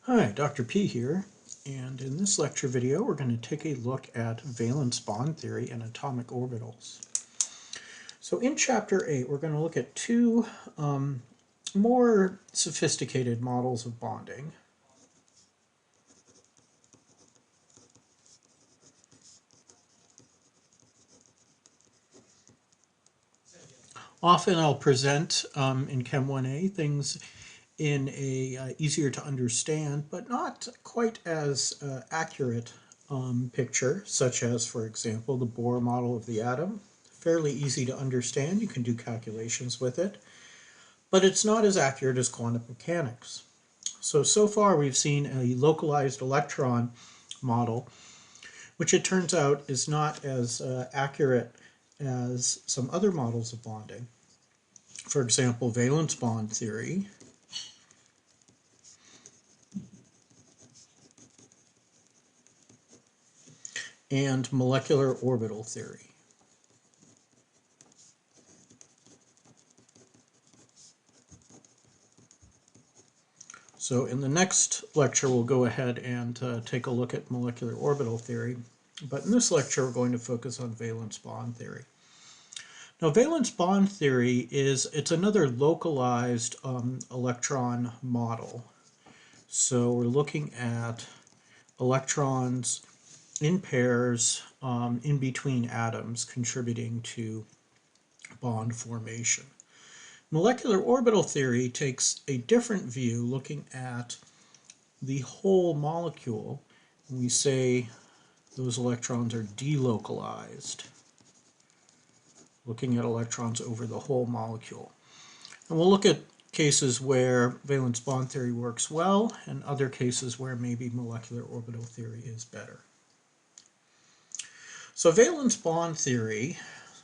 Hi, Dr. P here, and in this lecture video we're going to take a look at valence bond theory and atomic orbitals. So in Chapter 8 we're going to look at two more sophisticated models of bonding. Often I'll present in Chem 1A things in a easier to understand but not quite as accurate picture, such as, for example, the Bohr model of the atom. Fairly easy to understand, you can do calculations with it, but it's not as accurate as quantum mechanics. So far we've seen a localized electron model, which it turns out is not as accurate as some other models of bonding. For example, valence bond theory and molecular orbital theory. So in the next lecture we'll go ahead and take a look at molecular orbital theory, but in this lecture we're going to focus on valence bond theory. Now, valence bond theory it's another localized electron model. So we're looking at electrons in pairs in between atoms contributing to bond formation. Molecular orbital theory takes a different view, looking at the whole molecule. We say those electrons are delocalized, looking at electrons over the whole molecule. And we'll look at cases where valence bond theory works well and other cases where maybe molecular orbital theory is better. So valence bond theory,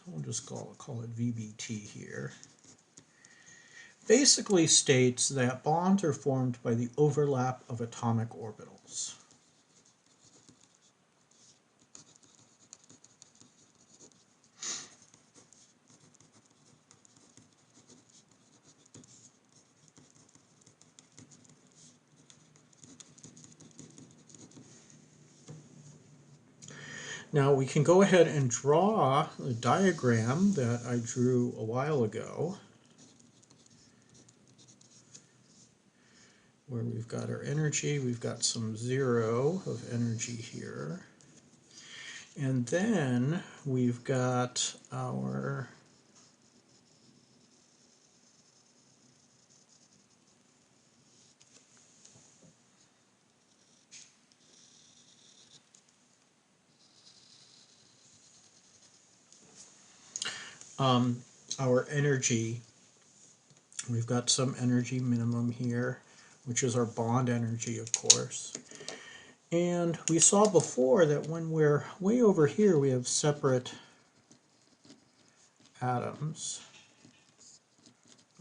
we'll just call it VBT here, basically states that bonds are formed by the overlap of atomic orbitals. Now we can go ahead and draw a diagram that I drew a while ago, where we've got our energy, we've got some zero of energy here, and then we've got our energy. We've got some energy minimum here, which is our bond energy, of course. And we saw before that when we're way over here, we have separate atoms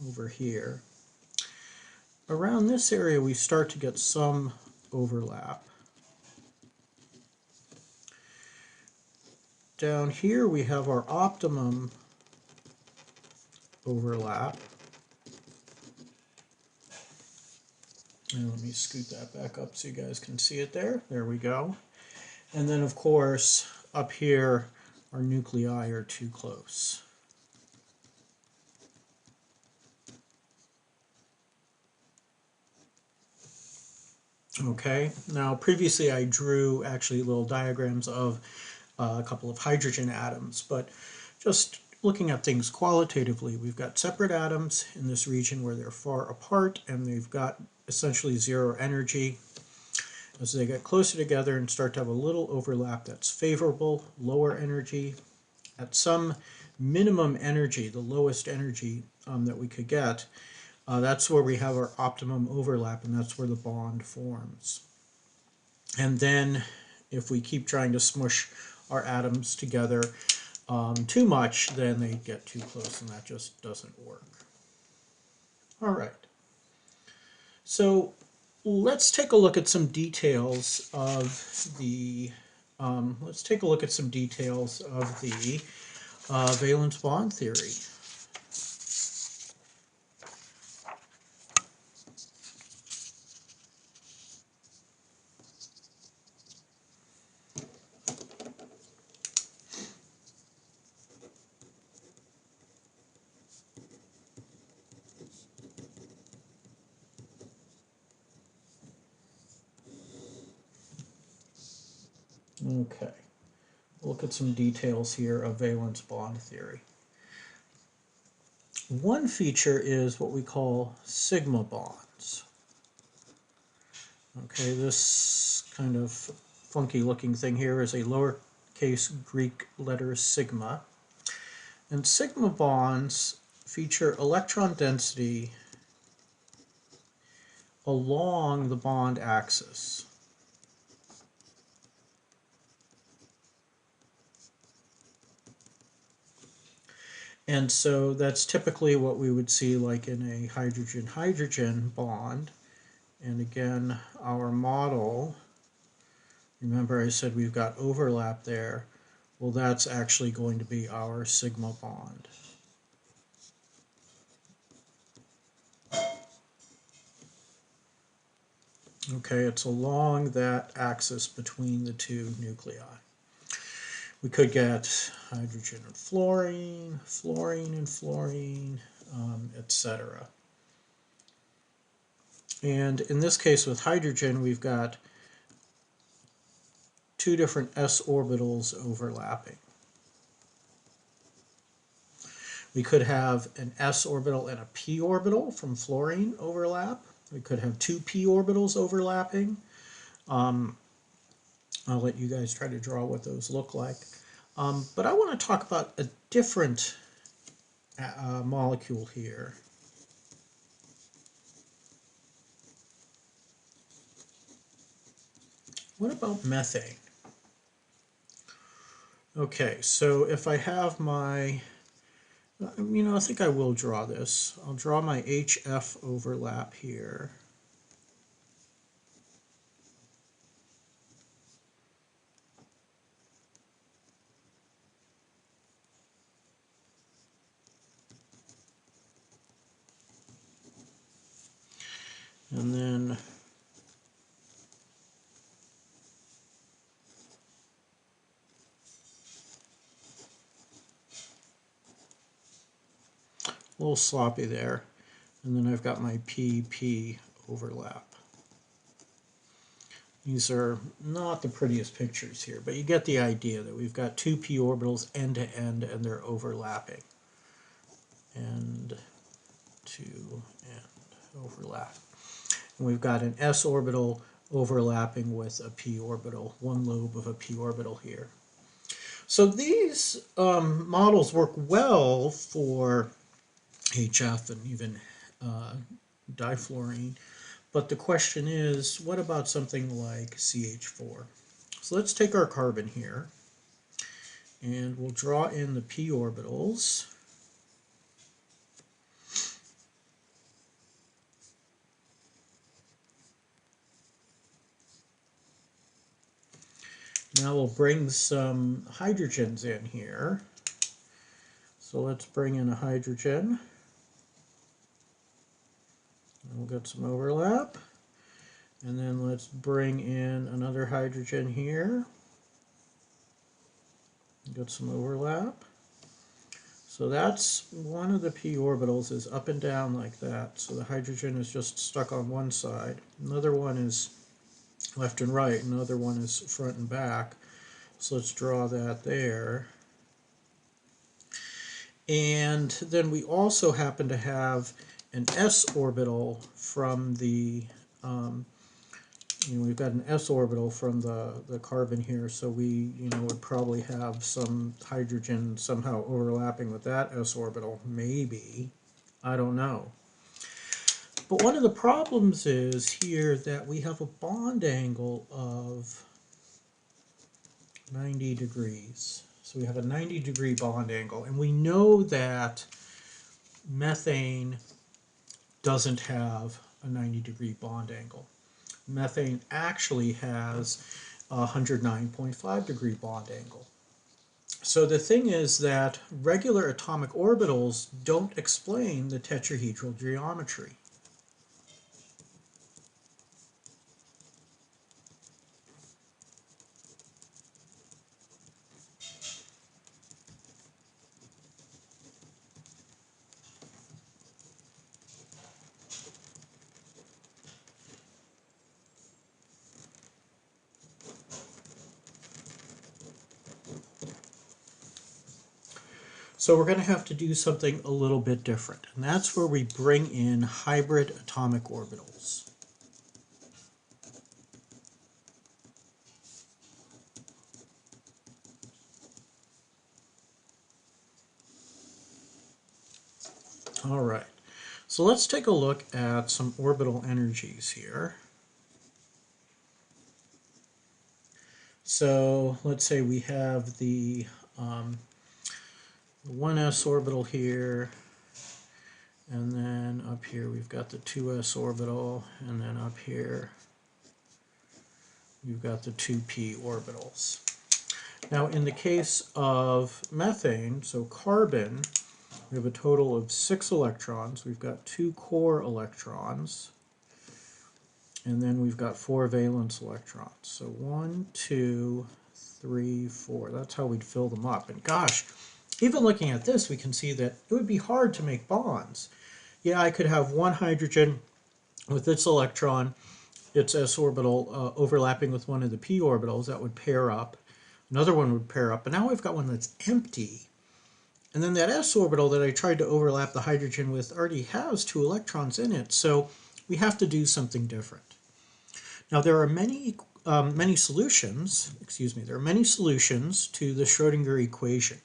over here. Around this area, we start to get some overlap. Down here, we have our optimum overlap. And let me scoot that back up so you guys can see it there. There we go. And then, of course, up here, our nuclei are too close. Okay, now previously I drew actually little diagrams of a couple of hydrogen atoms, but just looking at things qualitatively, we've got separate atoms in this region where they're far apart and they've got essentially zero energy. As they get closer together and start to have a little overlap, that's favorable, lower energy. At some minimum energy, the lowest energy that we could get, that's where we have our optimum overlap, and that's where the bond forms. And then if we keep trying to smush our atoms together too much, then they get too close, and that just doesn't work. All right. So let's take a look at some details of the valence bond theory. Okay, look at some details here of valence bond theory. One feature is what we call sigma bonds. Okay, this kind of funky looking thing here is a lowercase Greek letter sigma. And sigma bonds feature electron density along the bond axis. And so that's typically what we would see like in a hydrogen-hydrogen bond. And again, our model, remember I said we've got overlap there. Well, that's actually going to be our sigma bond. Okay, it's along that axis between the two nuclei. We could get hydrogen and fluorine, fluorine and fluorine, etc. And in this case with hydrogen, we've got two different s orbitals overlapping. We could have an s orbital and a p orbital from fluorine overlap. We could have two p orbitals overlapping. I'll let you guys try to draw what those look like. But I want to talk about a different molecule here. What about methane? Okay, so if I have my, I think I will draw this. I'll draw my HF overlap here. And then a little sloppy there. And then I've got my PP overlap. These are not the prettiest pictures here, but you get the idea that we've got two p orbitals end to end and they're overlapping. End to end overlap. And we've got an s orbital overlapping with a p orbital, one lobe of a p orbital here. So these models work well for HF and even difluorine. But the question is, what about something like CH4? So let's take our carbon here, and we'll draw in the p orbitals. Now we'll bring some hydrogens in here. So let's bring in a hydrogen. We'll get some overlap. And then let's bring in another hydrogen here. Get some overlap. So that's one of the p orbitals is up and down like that. So the hydrogen is just stuck on one side. Another one is left and right. Another one is front and back. So let's draw that there. And then we also happen to have an s orbital from the we've got an s orbital from the carbon here, so we would probably have some hydrogen somehow overlapping with that s orbital, maybe, I don't know. But one of the problems is here that we have a bond angle of 90 degrees. So we have a 90-degree bond angle, and we know that methane doesn't have a 90-degree bond angle. Methane actually has a 109.5 degree bond angle. So the thing is that regular atomic orbitals don't explain the tetrahedral geometry. So we're going to have to do something a little bit different, and that's where we bring in hybrid atomic orbitals. All right, so let's take a look at some orbital energies here. So let's say we have the 1s orbital here, and then up here we've got the 2s orbital, and then up here you've got the 2p orbitals. Now in the case of methane, so carbon, we have a total of 6 electrons. We've got 2 core electrons, and then we've got 4 valence electrons. So 1, 2, 3, 4. That's how we'd fill them up. And gosh, even looking at this, we can see that it would be hard to make bonds. Yeah, I could have one hydrogen with its electron, its s orbital, overlapping with one of the p orbitals. That would pair up. Another one would pair up. But now we've got one that's empty. And then that s orbital that I tried to overlap the hydrogen with already has 2 electrons in it. So we have to do something different. Now there are many solutions to the Schrödinger equation.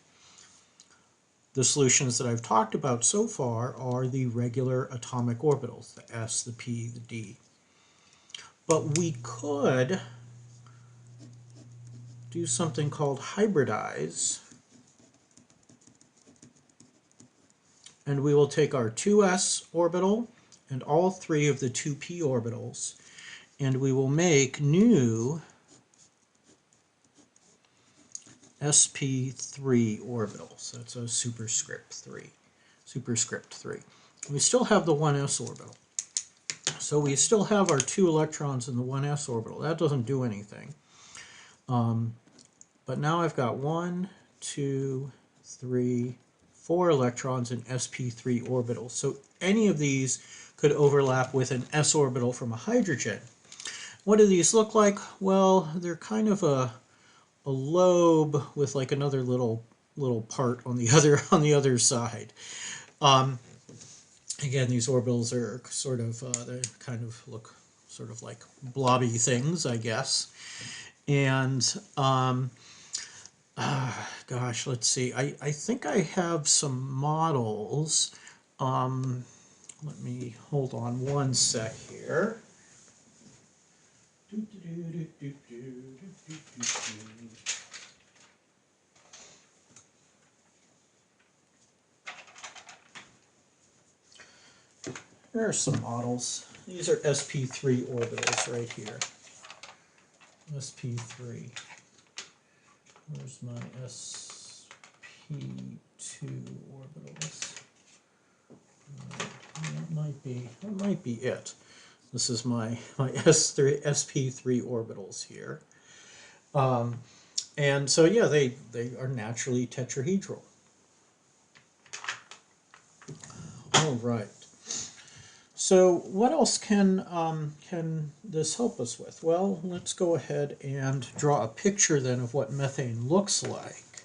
The solutions that I've talked about so far are the regular atomic orbitals, the s, the p, the d. But we could do something called hybridize, and we will take our 2s orbital and all 3 of the 2p orbitals, and we will make new sp3 orbitals. That's a superscript 3. We still have the 1s orbital. So we still have our 2 electrons in the 1s orbital. That doesn't do anything. But now I've got 1, 2, 3, 4 electrons in sp3 orbitals. So any of these could overlap with an s orbital from a hydrogen. What do these look like? Well, they're kind of a lobe with like another little part on the other side. Again, these orbitals are sort of they kind of look sort of like blobby things, I guess. And gosh, let's see. I think I have some models. Let me hold on one sec here. Here are some models. These are sp3 orbitals right here. sp3. Where's my sp2 orbitals? That might be it. This is my sp3 orbitals here. And so yeah, they are naturally tetrahedral. All right. So what else can this help us with? Well, let's go ahead and draw a picture then of what methane looks like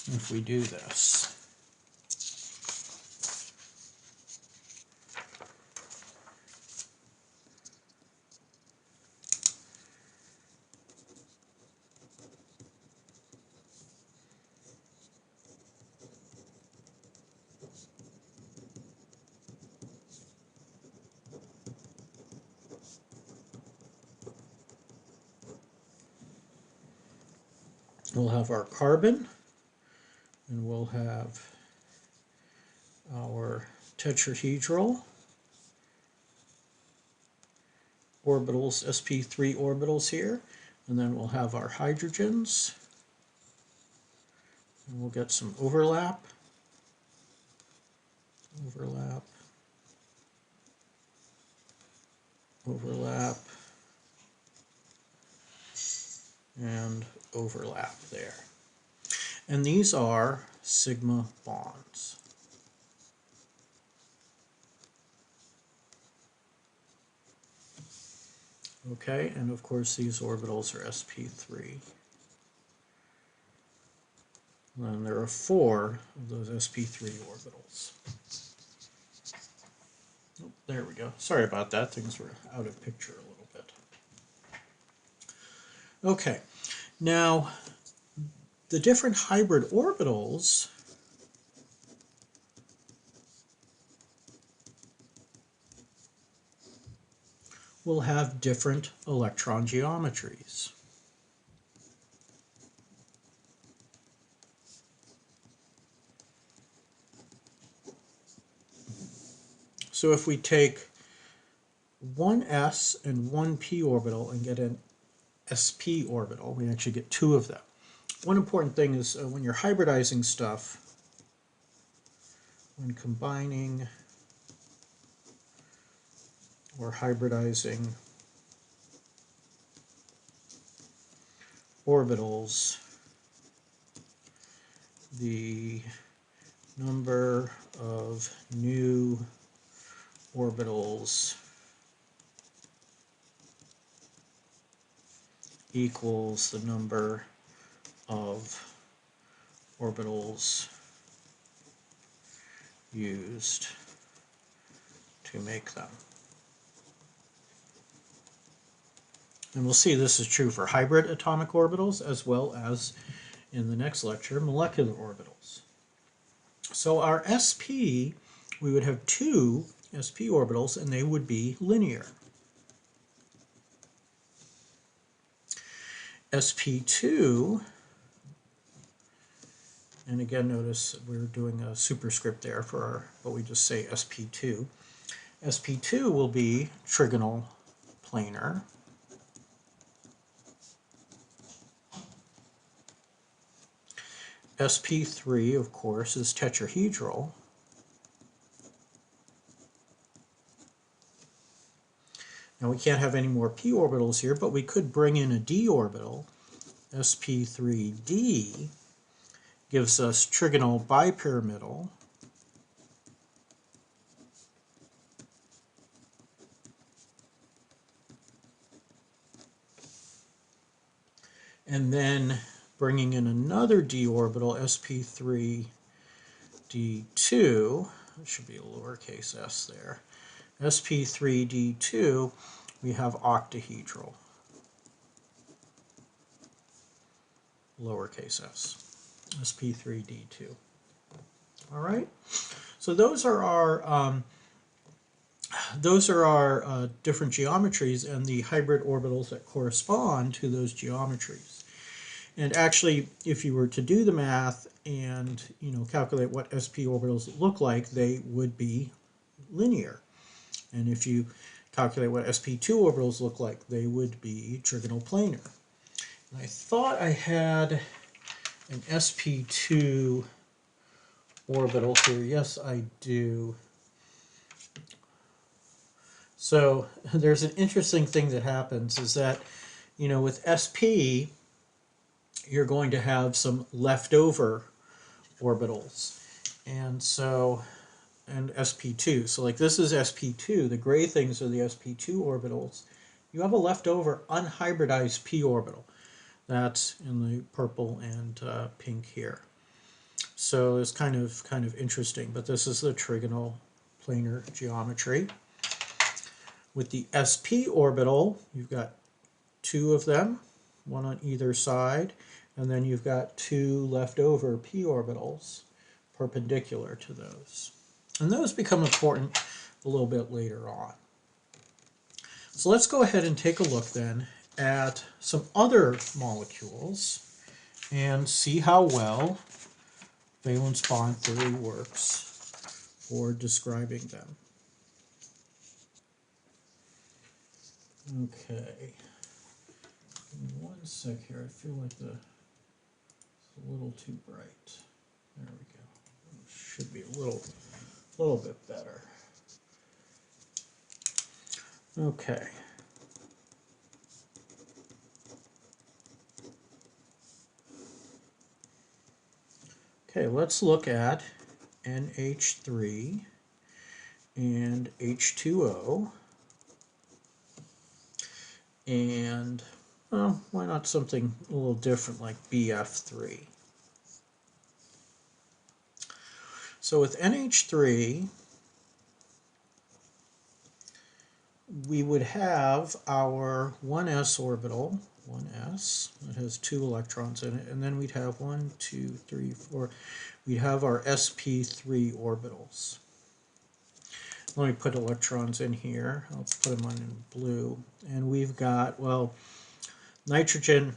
if we do this. We'll have our carbon, and we'll have our tetrahedral orbitals, sp3 orbitals here, and then we'll have our hydrogens, and we'll get some overlap, and overlap there. And these are sigma bonds. Okay, and of course these orbitals are sp3. And then there are 4 of those sp3 orbitals. Oh, there we go. Sorry about that. Things were out of picture a little bit. Okay, now the different hybrid orbitals will have different electron geometries. So if we take one s and one p orbital and get an sp orbital, we actually get 2 of them. One important thing is when you're hybridizing stuff, when combining or hybridizing orbitals, the number of new orbitals equals the number of orbitals used to make them. And we'll see this is true for hybrid atomic orbitals as well as, in the next lecture, molecular orbitals. So our sp, we would have 2 sp orbitals and they would be linear. sp2, and again notice we're doing a superscript there for our, but we just say sp2. sp2 will be trigonal planar. sp3, of course, is tetrahedral. Now we can't have any more p orbitals here, but we could bring in a d orbital. sp3d gives us trigonal bipyramidal. And then bringing in another d orbital, sp3d2, there should be a lowercase s there, sp3d2, we have octahedral, lowercase s, sp3d2. All right, so those are our different geometries and the hybrid orbitals that correspond to those geometries. And actually, if you were to do the math and calculate what sp orbitals look like, they would be linear. And if you calculate what sp2 orbitals look like, they would be trigonal planar. And I thought I had an sp2 orbital here. Yes, I do. So there's an interesting thing that happens is that, with sp, you're going to have some leftover orbitals. And so, and sp2. So like this is sp2. The gray things are the sp2 orbitals. You have a leftover unhybridized p orbital. That's in the purple and pink here. So it's kind of interesting. But this is the trigonal planar geometry. With the sp orbital, you've got 2 of them, one on either side, and then you've got 2 leftover p orbitals perpendicular to those. And those become important a little bit later on. So let's go ahead and take a look then at some other molecules and see how well valence bond theory works for describing them. Okay. Give me 1 sec here. I feel like it's a little too bright. There we go. It should be a little bit better. Okay. Okay, let's look at NH3 and H2O. And, well, why not something a little different like BF3? So with NH3, we would have our 1s orbital, 1s, that has 2 electrons in it, and then we'd have 1, 2, 3, 4, we'd have our sp3 orbitals. Let me put electrons in here. Let's put them on in blue. And we've got, well, nitrogen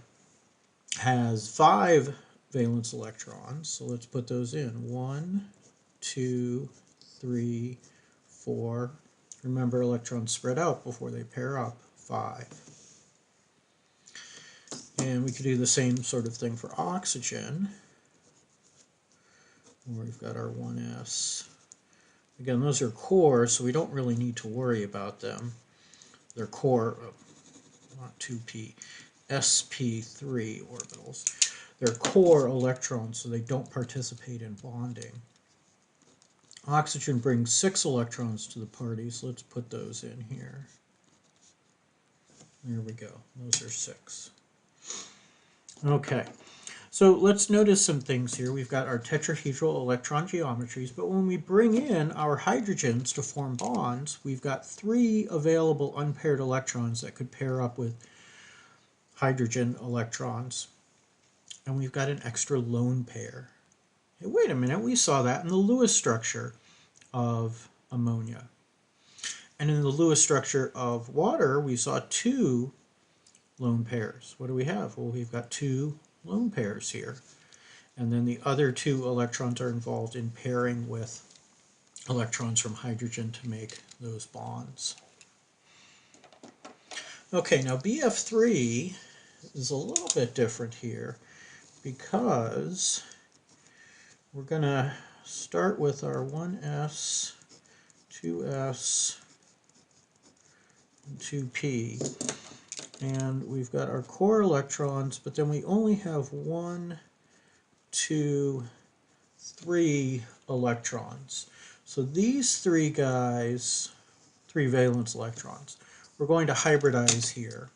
has 5 valence electrons, so let's put those in. 1, 2, 3, 4. Remember, electrons spread out before they pair up. 5. And we could do the same sort of thing for oxygen, where we've got our 1s. Again, those are core, so we don't really need to worry about them. They're core, not 2p, sp3 orbitals. They're core electrons, so they don't participate in bonding. Oxygen brings 6 electrons to the party, so let's put those in here. There we go. Those are 6. Okay. So let's notice some things here. We've got our tetrahedral electron geometries, but when we bring in our hydrogens to form bonds, we've got 3 available unpaired electrons that could pair up with hydrogen electrons. And we've got an extra lone pair. Hey, wait a minute, we saw that in the Lewis structure of ammonia. And in the Lewis structure of water, we saw 2 lone pairs. What do we have? Well, we've got 2 lone pairs here. And then the other 2 electrons are involved in pairing with electrons from hydrogen to make those bonds. Okay, now BF3 is a little bit different here because we're going to start with our 1s, 2s, and 2p. And we've got our core electrons, but then we only have 1, 2, 3 electrons. So these 3 guys, 3 valence electrons, we're going to hybridize here.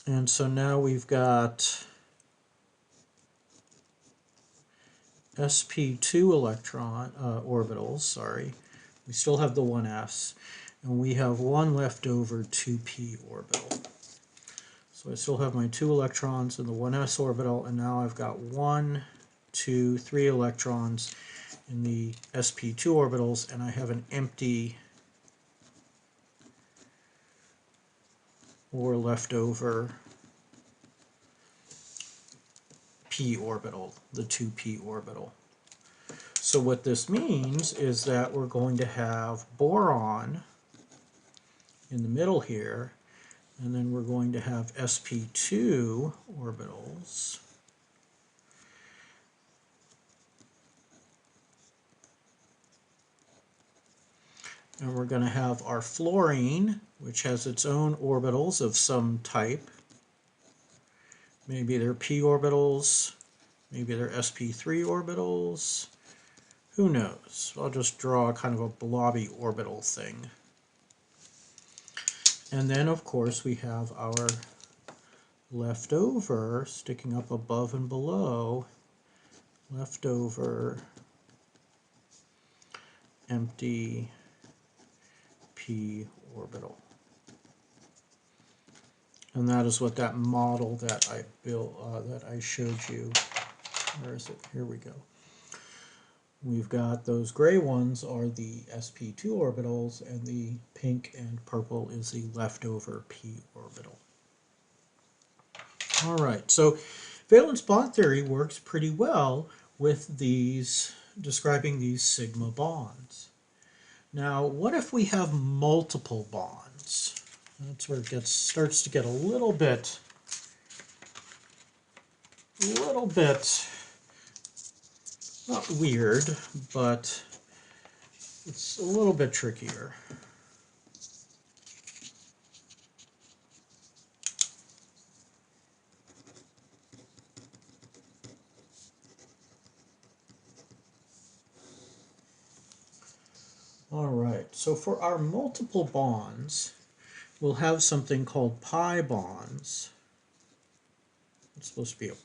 And so now we've got sp2 electron orbitals, sorry. We still have the 1s, and we have 1 leftover 2p orbital. So I still have my 2 electrons in the 1s orbital, and now I've got 1, 2, 3 electrons in the sp2 orbitals, and I have an empty or leftover p orbital, the 2p orbital. So what this means is that we're going to have boron in the middle here, and then we're going to have sp2 orbitals. And we're going to have our fluorine, which has its own orbitals of some type. Maybe they're p orbitals, maybe they're sp3 orbitals. Who knows? I'll just draw kind of a blobby orbital thing. And then, of course, we have our leftover, sticking up above and below, leftover empty p orbital. And that is what that model that I built, that I showed you. Where is it? Here we go. We've got those gray ones are the sp2 orbitals, and the pink and purple is the leftover p orbital. All right, so valence bond theory works pretty well with these, describing these sigma bonds. Now, what if we have multiple bonds? That's where it starts to get a little bit not weird, but it's a little bit trickier. All right, so for our multiple bonds, we'll have something called pi bonds. It's supposed to be a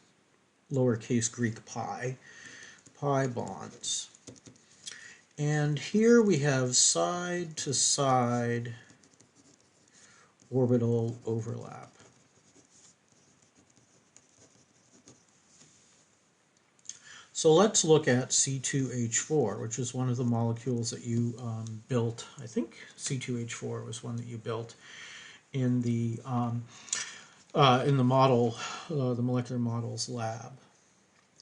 lowercase Greek pi bonds. And here we have side-to-side orbital overlap. So let's look at C2H4, which is one of the molecules that you built. I think C2H4 was one that you built in the model, the molecular models lab.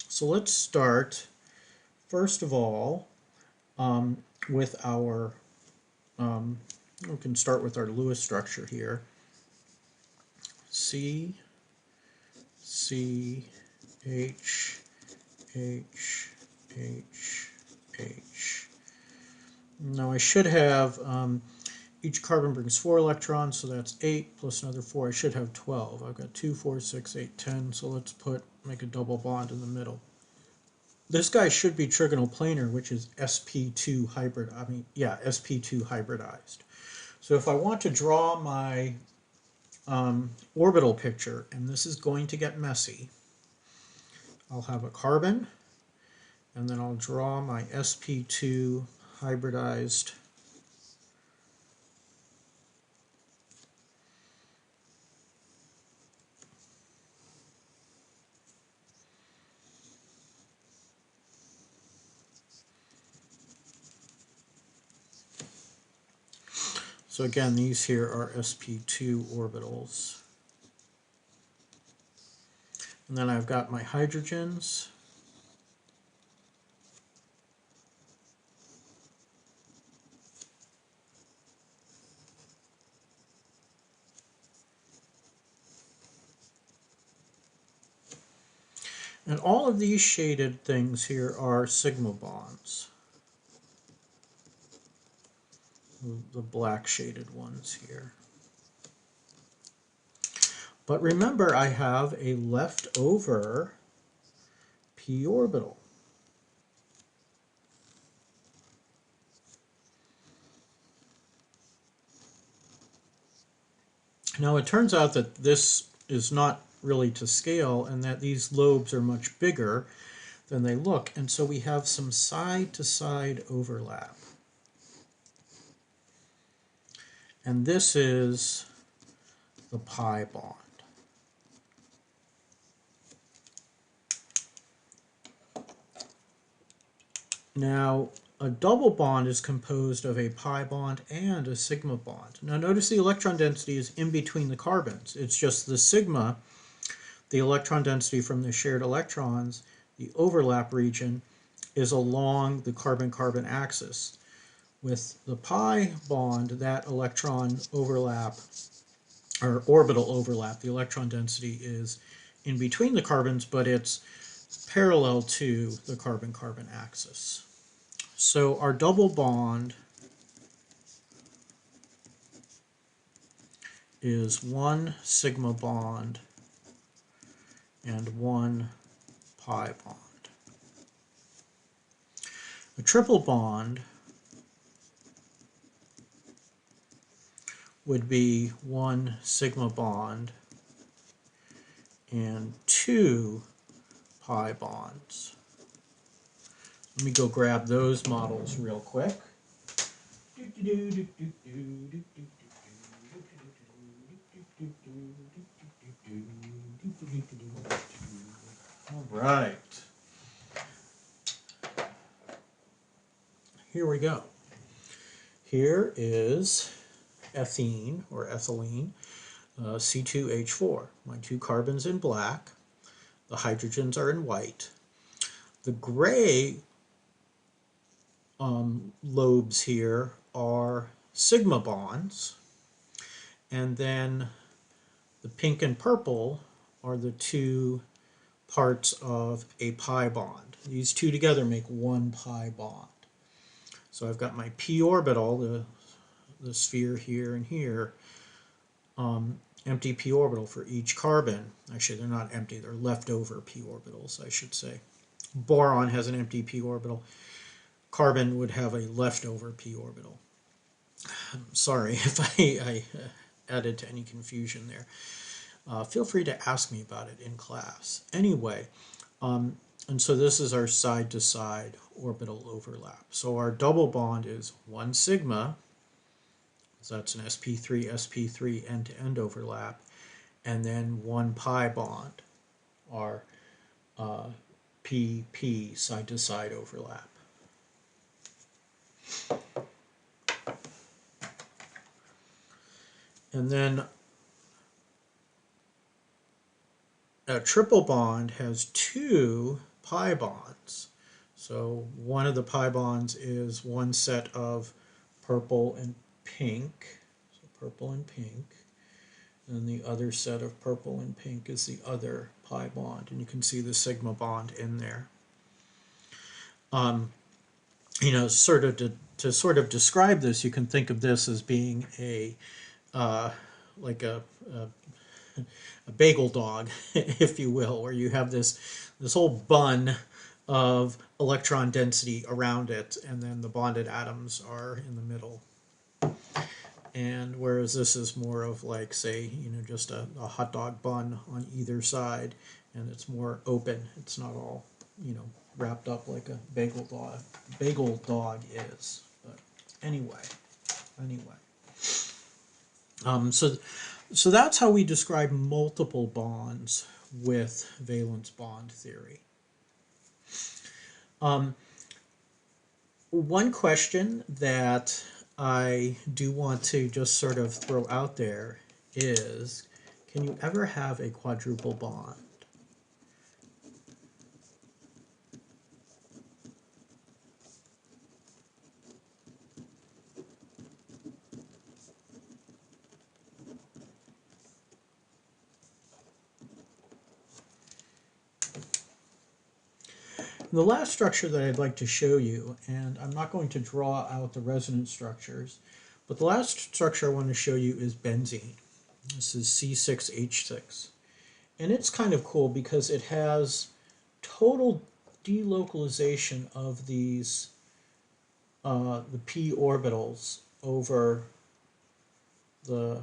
So let's start, first of all, with our, we can start with our Lewis structure here. C, H, H, H, H. Now I should have, each carbon brings 4 electrons, so that's 8 plus another 4. I should have 12. I've got 2, 4, 6, 8, 10, so let's make a double bond in the middle. This guy should be trigonoplanar, which is sp2 sp2 hybridized. So if I want to draw my orbital picture, and this is going to get messy, I'll have a carbon, and then I'll draw my sp2 hybridized So again, these here are sp2 orbitals. And then I've got my hydrogens. And all of these shaded things here are sigma bonds. The black shaded ones here. But remember, I have a leftover p orbital. Now it turns out that this is not really to scale, and that these lobes are much bigger than they look, and so we have some side-to-side overlap. And this is the pi bond. Now, a double bond is composed of a pi bond and a sigma bond. Now notice the electron density is in between the carbons. It's just the sigma, the electron density from the shared electrons, the overlap region, is along the carbon-carbon axis. With the pi bond, that electron overlap, or orbital overlap, the electron density is in between the carbons, but it's parallel to the carbon-carbon axis. So our double bond is 1 sigma bond and 1 pi bond. A triple bond would be 1 sigma bond and 2 pi bonds. Let me go grab those models real quick. All right. Here we go. Here is ethene or ethylene, C2H4. My 2 carbons in black. The hydrogens are in white. The gray lobes here are sigma bonds, and then the pink and purple are the 2 parts of a pi bond. These 2 together make 1 pi bond. So I've got my p orbital, the sphere here and here, empty p orbital for each carbon. Actually, they're not empty, they're leftover p orbitals, I should say. Boron has an empty p orbital. Carbon would have a leftover p orbital. I'm sorry if I added to any confusion there. Feel free to ask me about it in class. Anyway, and so this is our side-to-side orbital overlap. So our double bond is 1 sigma, so that's an sp3 end-to-end overlap, and then 1 pi bond, our pp side-to-side overlap. And then a triple bond has 2 pi bonds. So one of the pi bonds is one set of purple and pink, so purple and pink, and the other set of purple and pink is the other pi bond, and you can see the sigma bond in there. You know, sort of to sort of describe this, you can think of this as being a like a bagel dog, if you will, where you have this whole bun of electron density around it, and then the bonded atoms are in the middle. And whereas this is more of like, say, you know, just a hot dog bun on either side, and it's more open. It's not all, you know, wrapped up like a bagel dog is. But anyway. So that's how we describe multiple bonds with valence bond theory. One question that I do want to just sort of throw out there is, can you ever have a quadruple bond? The last structure that I'd like to show you, and I'm not going to draw out the resonance structures, but the last structure I want to show you is benzene. This is C6H6. And it's kind of cool because it has total delocalization of these, the p orbitals over the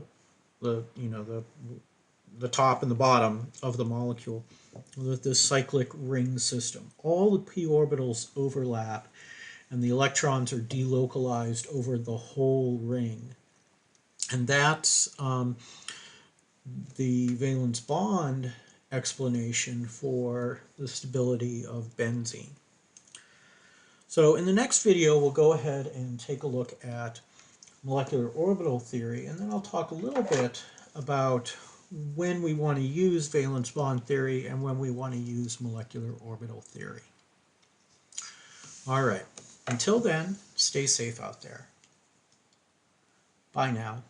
top and the bottom of the molecule with this cyclic ring system. All the p orbitals overlap and the electrons are delocalized over the whole ring. And that's the valence bond explanation for the stability of benzene. So in the next video, we'll go ahead and take a look at molecular orbital theory, and then I'll talk a little bit about when we want to use valence bond theory and when we want to use molecular orbital theory. All right, until then, stay safe out there. Bye now.